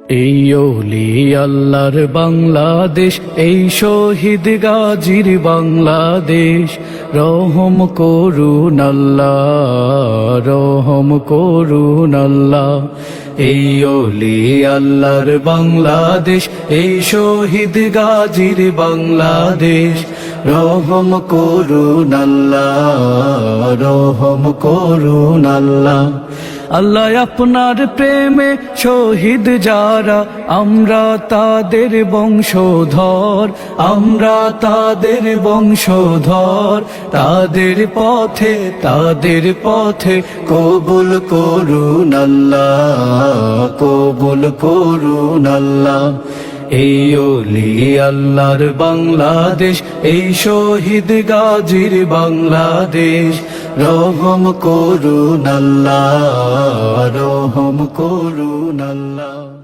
এই ওলি আল্লাহর বাংলাদেশ, এই শহীদ গাজীর বাংলাদেশ। রহম করুন আল্লাহ, রহম করুন আল্লাহ। এই ওলি আল্লাহর বাংলাদেশ, এই শহীদ গাজীর বাংলাদেশ। রহম করুন আল্লাহ, রহম করুন আল্লাহ। আল্লাহ আপনার প্রেমে শহীদ যারা, আমরা তাদের বংশধর, আমরা তাদের বংশধর। তাদের পথে কবুল করুন আল্লাহ, কবুল করুন আল্লাহ। এই ওলি আল্লাহর বাংলাদেশ, এই শহীদ গাজীর বাংলাদেশ। রহম করুন আল্লাহ, রহম করুন আল্লাহ।